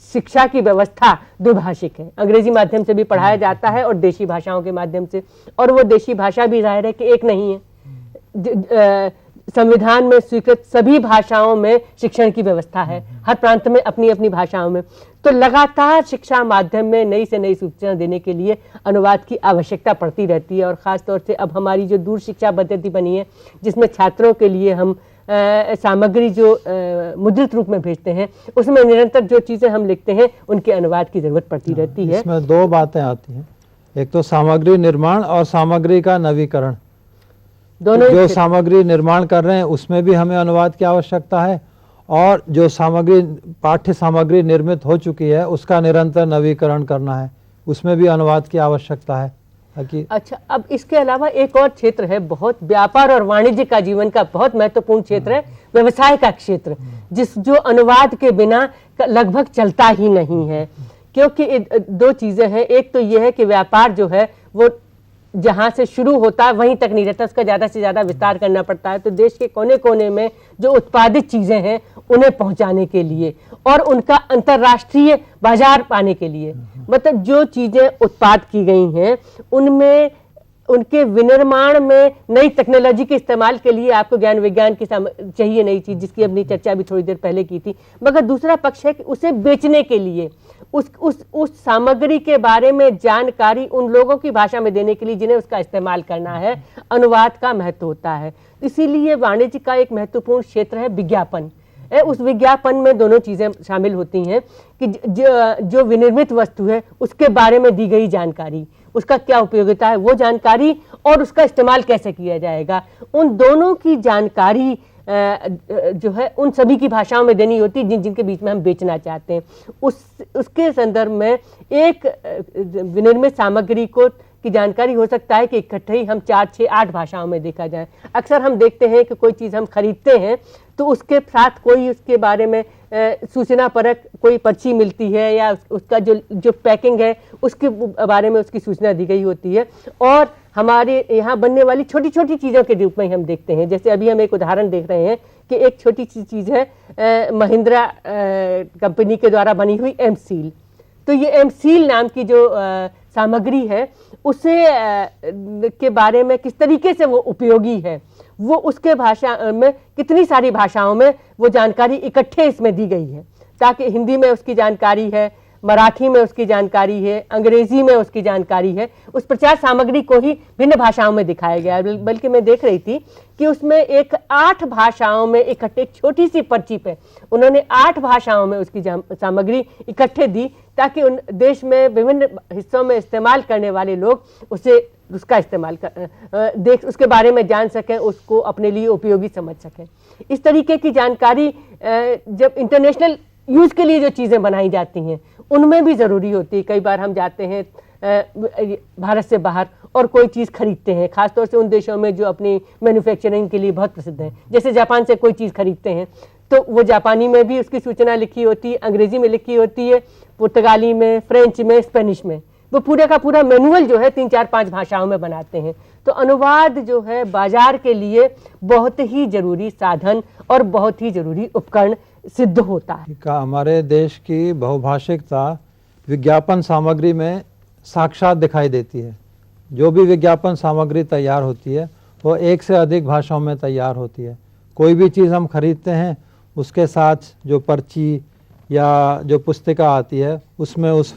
शिक्षा की व्यवस्था द्विभाषिक है, अंग्रेजी माध्यम से भी पढ़ाया जाता है और देशी भाषाओं के माध्यम से, और वो देशी भाषा भी जाहिर है कि एक नहीं है। संविधान में स्वीकृत सभी भाषाओं में शिक्षण की व्यवस्था है, हर प्रांत में अपनी अपनी भाषाओं में। तो लगातार शिक्षा माध्यम में नई से नई सूचना देने के लिए अनुवाद की आवश्यकता पड़ती रहती है। और ख़ास तौर से अब हमारी जो दूर शिक्षा पद्धति बनी है, जिसमें छात्रों के लिए हम सामग्री जो मुद्रित रूप में भेजते हैं, उसमें निरंतर जो चीज़ें हम लिखते हैं उनके अनुवाद की ज़रूरत पड़ती रहती है। इसमें दो बातें आती हैं, एक तो सामग्री निर्माण और सामग्री का नवीकरण। दोनों जो सामग्री निर्माण कर रहे हैं उसमें भी हमें अनुवाद की आवश्यकता है, और जो सामग्री पाठ्य सामग्री निर्मित हो चुकी है उसका निरंतर नवीकरण करना है, उसमें भी अनुवाद की आवश्यकता है। अच्छा, अब इसके अलावा एक और क्षेत्र है, बहुत व्यापार और वाणिज्य का जीवन का बहुत महत्वपूर्ण क्षेत्र है, व्यवसाय का क्षेत्र, जो अनुवाद के बिना लगभग चलता ही नहीं है। क्योंकि दो चीज़ें हैं, एक तो ये है कि व्यापार जो है वो जहाँ से शुरू होता है वहीं तक नहीं रहता, उसका ज़्यादा से ज़्यादा विस्तार करना पड़ता है। तो देश के कोने कोने में जो उत्पादित चीज़ें हैं उन्हें पहुँचाने के लिए और उनका अंतर्राष्ट्रीय बाजार पाने के लिए, मतलब जो चीज़ें उत्पाद की गई हैं उनमें उनके विनिर्माण में नई टेक्नोलॉजी के इस्तेमाल के लिए आपको ज्ञान विज्ञान की चाहिए, नई चीज़ जिसकी अपनी चर्चा भी थोड़ी देर पहले की थी। मगर दूसरा पक्ष है कि उसे बेचने के लिए उस सामग्री के बारे में जानकारी उन लोगों की भाषा में देने के लिए जिन्हें उसका इस्तेमाल करना है, अनुवाद का महत्व होता है। इसीलिए वाणिज्य का एक महत्वपूर्ण क्षेत्र है विज्ञापन। उस विज्ञापन में दोनों चीज़ें शामिल होती हैं कि जो विनिर्मित वस्तु है उसके बारे में दी गई जानकारी, उसका क्या उपयोगिता है वो जानकारी, और उसका इस्तेमाल कैसे किया जाएगा, उन दोनों की जानकारी जो है उन सभी की भाषाओं में देनी होती है जिनके बीच में हम बेचना चाहते हैं। उसके संदर्भ में एक विनिर्मित सामग्री की जानकारी हो सकता है कि इकट्ठे ही हम 4, 6, 8 भाषाओं में देखा जाए। अक्सर हम देखते हैं कि कोई चीज़ हम खरीदते हैं तो उसके साथ कोई उसके बारे में सूचना परक कोई पर्ची मिलती है या उसका जो पैकिंग है उसके बारे में उसकी सूचना दी गई होती है, और हमारे यहाँ बनने वाली छोटी छोटी चीज़ों के रूप में हम देखते हैं। जैसे अभी हम एक उदाहरण देख रहे हैं कि एक छोटी सी चीज़ है महिंद्रा कंपनी के द्वारा बनी हुई एम सील। तो ये एम सील नाम की जो सामग्री है उसे के बारे में किस तरीके से वो उपयोगी है, वो उसके भाषा में कितनी सारी भाषाओं में वो जानकारी इकट्ठे इसमें दी गई है, ताकि हिंदी में उसकी जानकारी है, मराठी में उसकी जानकारी है, अंग्रेजी में उसकी जानकारी है। उस प्रचार सामग्री को ही भिन्न भाषाओं में दिखाया गया है। बल्कि मैं देख रही थी कि उसमें 8 भाषाओं में इकट्ठे एक छोटी सी पर्ची पे उन्होंने 8 भाषाओं में उसकी सामग्री इकट्ठे दी, ताकि उन देश में विभिन्न हिस्सों में इस्तेमाल करने वाले लोग उसका इस्तेमाल देख उसके बारे में जान सकें, उसको अपने लिए उपयोगी समझ सकें। इस तरीके की जानकारी जब इंटरनेशनल यूज़ के लिए जो चीज़ें बनाई जाती हैं उनमें भी ज़रूरी होती है। कई बार हम जाते हैं भारत से बाहर और कोई चीज़ खरीदते हैं, खासतौर से उन देशों में जो अपनी मैन्युफैक्चरिंग के लिए बहुत प्रसिद्ध हैं। जैसे जापान से कोई चीज़ खरीदते हैं तो वो जापानी में भी उसकी सूचना लिखी होती है, अंग्रेजी में लिखी होती है, पुर्तगाली में, फ्रेंच में, स्पेनिश में। वो पूरे का पूरा मैनुअल जो है 3, 4, 5 भाषाओं में बनाते हैं। तो अनुवाद जो है बाजार के लिए बहुत ही जरूरी साधन और बहुत ही जरूरी उपकरण सिद्ध होता है। हमारे देश की बहुभाषिकता विज्ञापन सामग्री में साक्षात दिखाई देती है। जो भी विज्ञापन सामग्री तैयार होती है वो एक से अधिक भाषाओं में तैयार होती है। कोई भी चीज़ हम खरीदते हैं उसके साथ जो पर्ची या जो पुस्तिका आती है उसमें उस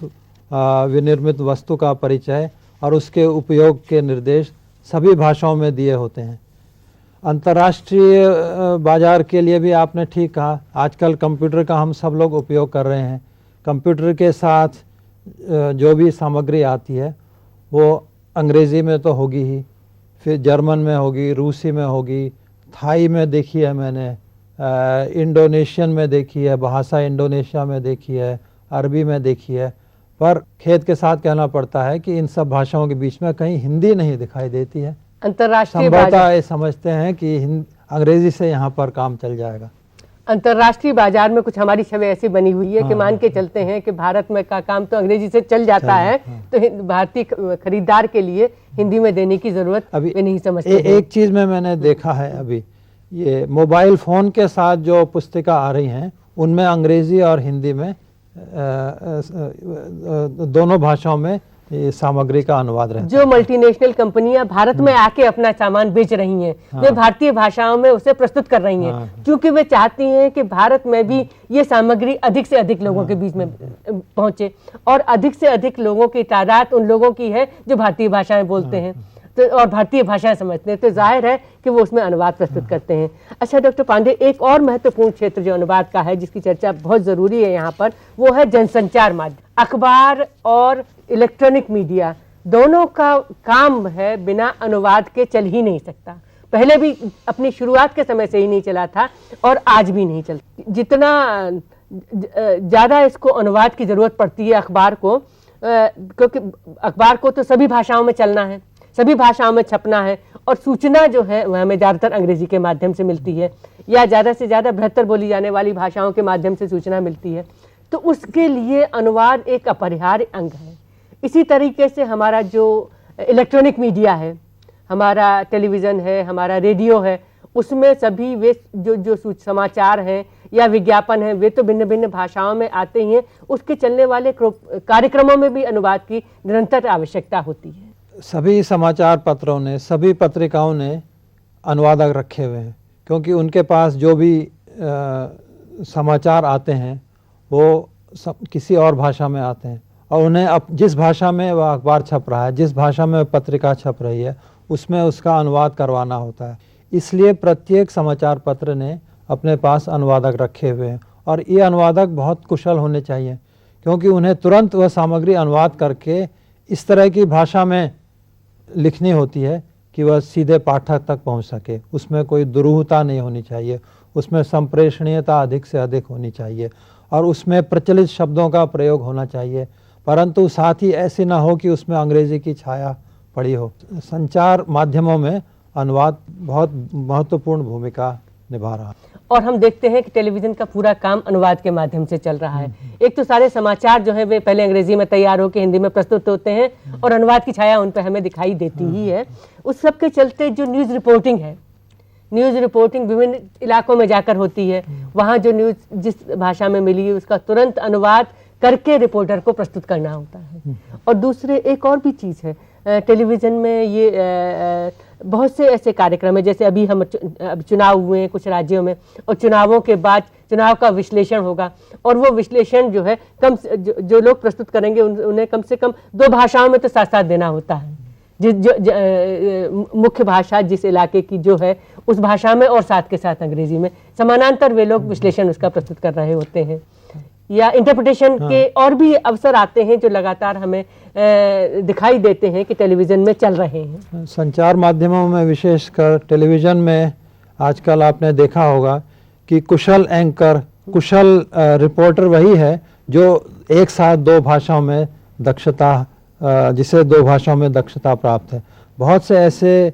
विनिर्मित वस्तु का परिचय और उसके उपयोग के निर्देश सभी भाषाओं में दिए होते हैं। अंतर्राष्ट्रीय बाजार के लिए भी आपने ठीक कहा, आजकल कंप्यूटर का हम सब लोग उपयोग कर रहे हैं। कंप्यूटर के साथ जो भी सामग्री आती है वो अंग्रेज़ी में तो होगी ही, फिर जर्मन में होगी, रूसी में होगी, थाई में देखी है मैंने, इंडोनेशियन में देखी है, भाषा इंडोनेशिया में देखी है, अरबी में देखी है। पर खेद के साथ कहना पड़ता है कि इन सब भाषाओं के बीच में कहीं हिंदी नहीं दिखाई देती है। अंतर्राष्ट्रीय संभवतः ये समझते हैं कि अंग्रेजी से यहाँ पर काम चल जाएगा। अंतर्राष्ट्रीय बाजार में कुछ हमारी छवि ऐसी बनी हुई है कि मान के चलते हैं कि भारत में का काम तो अंग्रेजी से चल जाता है, तो भारतीय खरीदार के लिए हिंदी में देने की जरूरत अभी नहीं समझते। एक चीज़ में मैंने देखा है, अभी ये मोबाइल फ़ोन के साथ जो पुस्तिका आ रही हैं उनमें अंग्रेजी और हिंदी में दोनों भाषाओं में ये सामग्री का अनुवाद रहता है। जो मल्टीनेशनल कंपनियां भारत में आके अपना सामान बेच रही हैं, वे भारतीय भाषाओं में उसे प्रस्तुत कर रही हैं, क्योंकि वे चाहती हैं कि भारत में भी ये सामग्री अधिक से अधिक लोगों के बीच में पहुंचे, और अधिक से अधिक लोगों की तादाद उन लोगों की है जो भारतीय भाषाएं बोलते हैं तो और भारतीय भाषाएं समझते हैं, तो जाहिर है कि वो उसमें अनुवाद प्रस्तुत करते हैं। अच्छा डॉक्टर पांडे, एक और महत्वपूर्ण क्षेत्र जो अनुवाद का है जिसकी चर्चा बहुत ज़रूरी है यहाँ पर, वो है जनसंचार माध्यम। अखबार और इलेक्ट्रॉनिक मीडिया दोनों का काम है बिना अनुवाद के चल ही नहीं सकता। पहले भी अपनी शुरुआत के समय से ही नहीं चला था और आज भी नहीं चलता। जितना ज़्यादा इसको अनुवाद की ज़रूरत पड़ती है अखबार को, क्योंकि अखबार को तो सभी भाषाओं में चलना है, सभी भाषाओं में छपना है, और सूचना जो है वह हमें ज़्यादातर अंग्रेजी के माध्यम से मिलती है या ज़्यादा से ज़्यादा बेहतर बोली जाने वाली भाषाओं के माध्यम से सूचना मिलती है। तो उसके लिए अनुवाद एक अपरिहार्य अंग है। इसी तरीके से हमारा जो इलेक्ट्रॉनिक मीडिया है, हमारा टेलीविज़न है, हमारा रेडियो है, उसमें सभी वे जो समाचार हैं या विज्ञापन हैं वे तो भिन्न भिन्न भाषाओं में आते ही हैं, उसके चलने वाले कार्यक्रमों में भी अनुवाद की निरंतर आवश्यकता होती है। सभी समाचार पत्रों ने, सभी पत्रिकाओं ने अनुवादक रखे हुए हैं, क्योंकि उनके पास जो भी समाचार आते हैं वो किसी और भाषा में आते हैं, और उन्हें जिस भाषा में वह अखबार छप रहा है, जिस भाषा में पत्रिका छप रही है, उसमें उसका अनुवाद करवाना होता है। इसलिए प्रत्येक समाचार पत्र ने अपने पास अनुवादक रखे हुए हैं, और ये अनुवादक बहुत कुशल होने चाहिए, क्योंकि उन्हें तुरंत वह सामग्री अनुवाद करके इस तरह की भाषा में लिखनी होती है कि वह सीधे पाठक तक पहुंच सके। उसमें कोई दुरूहता नहीं होनी चाहिए, उसमें संप्रेषणीयता अधिक से अधिक होनी चाहिए, और उसमें प्रचलित शब्दों का प्रयोग होना चाहिए, परंतु साथ ही ऐसी ना हो कि उसमें अंग्रेजी की छाया पड़ी हो। संचार माध्यमों में अनुवाद बहुत महत्वपूर्ण भूमिका निभा रहा है। और हम देखते हैं कि टेलीविज़न का पूरा काम अनुवाद के माध्यम से चल रहा है। एक तो सारे समाचार जो है वे पहले अंग्रेजी में तैयार होकर हिंदी में प्रस्तुत होते हैं और अनुवाद की छाया उन पर हमें दिखाई देती ही है। उस सब के चलते जो न्यूज़ रिपोर्टिंग है, न्यूज़ रिपोर्टिंग विभिन्न इलाकों में जाकर होती है, वहाँ जो न्यूज़ जिस भाषा में मिली है उसका तुरंत अनुवाद करके रिपोर्टर को प्रस्तुत करना होता है। और दूसरे एक और भी चीज़ है, टेलीविज़न में ये बहुत से ऐसे कार्यक्रम है, जैसे अभी चुनाव हुए हैं कुछ राज्यों में, और चुनावों के बाद चुनाव का विश्लेषण होगा, और वो विश्लेषण जो है जो लोग प्रस्तुत करेंगे उन्हें कम से कम 2 भाषाओं में तो साथ साथ देना होता है। मुख्य भाषा जिस इलाके की जो है उस भाषा में, और साथ के साथ अंग्रेजी में समानांतर वे लोग विश्लेषण उसका प्रस्तुत कर रहे होते हैं। या इंटरप्रिटेशन के और भी अवसर आते हैं जो लगातार हमें दिखाई देते हैं कि टेलीविज़न में चल रहे हैं। संचार माध्यमों में, विशेषकर टेलीविज़न में आजकल आपने देखा होगा कि कुशल एंकर, कुशल रिपोर्टर वही है जो एक साथ 2 भाषाओं में दक्षता, जिसे 2 भाषाओं में दक्षता प्राप्त है। बहुत से ऐसे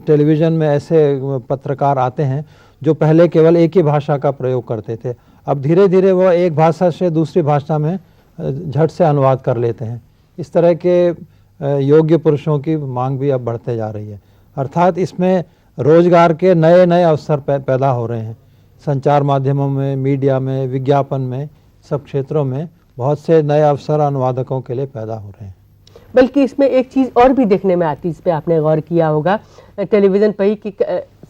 टेलीविज़न में ऐसे पत्रकार आते हैं जो पहले केवल एक ही भाषा का प्रयोग करते थे, अब धीरे धीरे वो एक भाषा से दूसरी भाषा में झट से अनुवाद कर लेते हैं। इस तरह के योग्य पुरुषों की मांग भी अब बढ़ते जा रही है, अर्थात इसमें रोजगार के नए नए अवसर पैदा हो रहे हैं। संचार माध्यमों में, मीडिया में, विज्ञापन में, सब क्षेत्रों में बहुत से नए अवसर अनुवादकों के लिए पैदा हो रहे हैं। बल्कि इसमें एक चीज़ और भी देखने में आती है, इस पर आपने गौर किया होगा टेलीविज़न पर ही, कि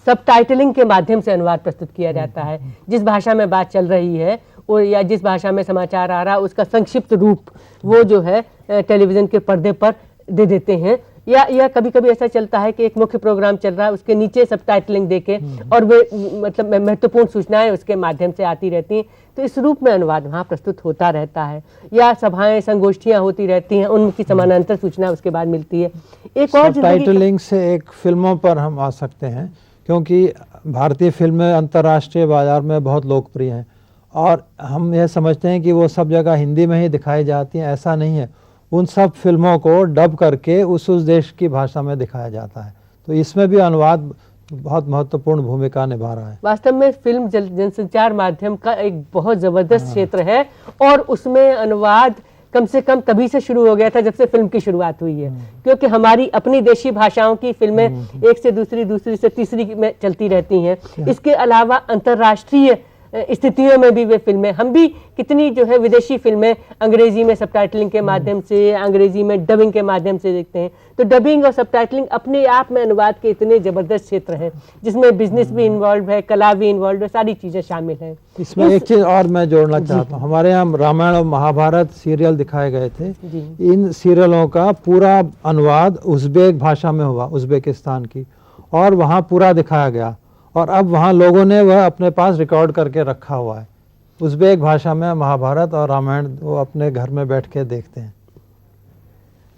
सब टाइटलिंग के माध्यम से अनुवाद प्रस्तुत किया जाता है। जिस भाषा में बात चल रही है और या जिस भाषा में समाचार आ रहा है उसका संक्षिप्त रूप वो जो है टेलीविज़न के पर्दे पर दे देते हैं। या कभी कभी ऐसा चलता है कि एक मुख्य प्रोग्राम चल रहा है, उसके नीचे सब टाइटलिंग देके और वे मतलब महत्वपूर्ण सूचनाएं उसके माध्यम से आती रहती हैं, तो इस रूप में अनुवाद वहाँ प्रस्तुत होता रहता है। या सभाएं, संगोष्ठियाँ होती रहती हैं, उनकी समानांतर सूचना उसके बाद मिलती है। एक और टाइटलिंग से एक फिल्मों पर हम आ सकते हैं, क्योंकि भारतीय फिल्में अंतर्राष्ट्रीय बाजार में बहुत लोकप्रिय हैं, और हम यह समझते हैं कि वो सब जगह हिंदी में ही दिखाई जाती हैं। ऐसा नहीं है, उन सब फिल्मों को डब करके उस देश की भाषा में दिखाया जाता है, तो इसमें भी अनुवाद बहुत महत्वपूर्ण भूमिका निभा रहा है। वास्तव में फिल्म जनसंचार माध्यम का एक बहुत ज़बरदस्त क्षेत्र है, और उसमें अनुवाद कम से कम तभी से शुरू हो गया था जब से फिल्म की शुरुआत हुई है, क्योंकि हमारी अपनी देशी भाषाओं की फिल्में एक से दूसरी, दूसरी से तीसरी में चलती रहती हैं। इसके अलावा अंतर्राष्ट्रीय स्थितियों में भी वे फिल्में, हम भी कितनी जो है विदेशी फिल्में अंग्रेजी में सबटाइटलिंग के माध्यम से, अंग्रेजी में डबिंग के माध्यम से देखते हैं। तो डबिंग और सबटाइटलिंग अपने आप में अनुवाद के इतने ज़बरदस्त क्षेत्र हैं, जिसमें बिजनेस भी इन्वॉल्व है, कला भी इन्वॉल्व है, सारी चीज़ें शामिल हैं। इसमें एक चीज़ और मैं जोड़ना चाहता हूँ, हमारे यहाँ रामायण और महाभारत सीरियल दिखाए गए थे। इन सीरियलों का पूरा अनुवाद उज़्बेक भाषा में हुआ, उज़्बेकिस्तान की, और वहाँ पूरा दिखाया गया, और अब वहाँ लोगों ने वह अपने पास रिकॉर्ड करके रखा हुआ है। उज़्बेक भाषा में महाभारत और रामायण वो अपने घर में बैठ के देखते हैं।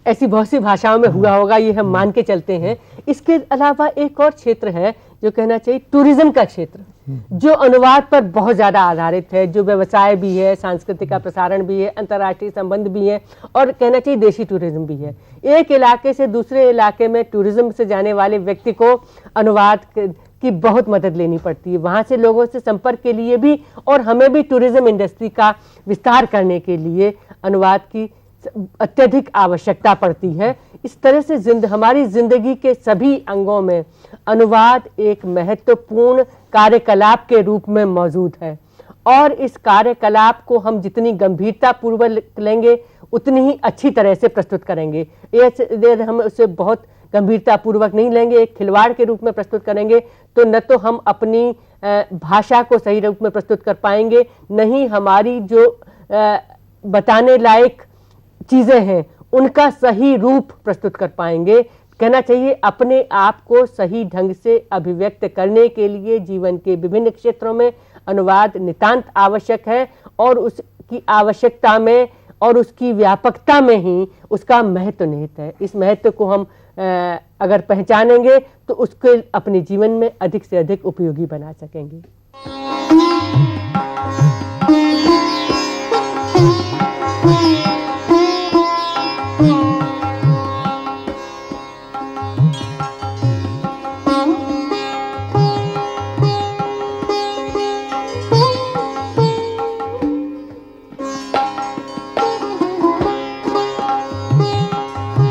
ऐसी बहुत सी भाषाओं में हुआ होगा, ये हम मान के चलते हैं। इसके अलावा एक और क्षेत्र है जो कहना चाहिए टूरिज्म का क्षेत्र, जो अनुवाद पर बहुत ज़्यादा आधारित है, जो व्यवसाय भी है, सांस्कृतिक का प्रसारण भी है, अंतर्राष्ट्रीय संबंध भी है, और कहना चाहिए देशी टूरिज्म भी है। एक इलाके से दूसरे इलाके में टूरिज्म से जाने वाले व्यक्ति को अनुवाद की बहुत मदद लेनी पड़ती है, वहाँ से लोगों से संपर्क के लिए भी, और हमें भी टूरिज्म इंडस्ट्री का विस्तार करने के लिए अनुवाद की अत्यधिक आवश्यकता पड़ती है। इस तरह से हमारी जिंदगी के सभी अंगों में अनुवाद एक महत्वपूर्ण कार्यकलाप के रूप में मौजूद है और इस कार्यकलाप को हम जितनी गंभीरता पूर्वक लेंगे उतनी ही अच्छी तरह से प्रस्तुत करेंगे। ये हम उसे बहुत गंभीरता पूर्वक नहीं लेंगे, एक खिलवाड़ के रूप में प्रस्तुत करेंगे तो न तो हम अपनी भाषा को सही रूप में प्रस्तुत कर पाएंगे, नहीं हमारी जो बताने लायक चीजें हैं उनका सही रूप प्रस्तुत कर पाएंगे। कहना चाहिए अपने आप को सही ढंग से अभिव्यक्त करने के लिए जीवन के विभिन्न क्षेत्रों में अनुवाद नितांत आवश्यक है और उसकी आवश्यकता में और उसकी व्यापकता में ही उसका महत्व निहित है। इस महत्व को हम अगर पहचानेंगे तो उसके अपने जीवन में अधिक से अधिक उपयोगी बना सकेंगे।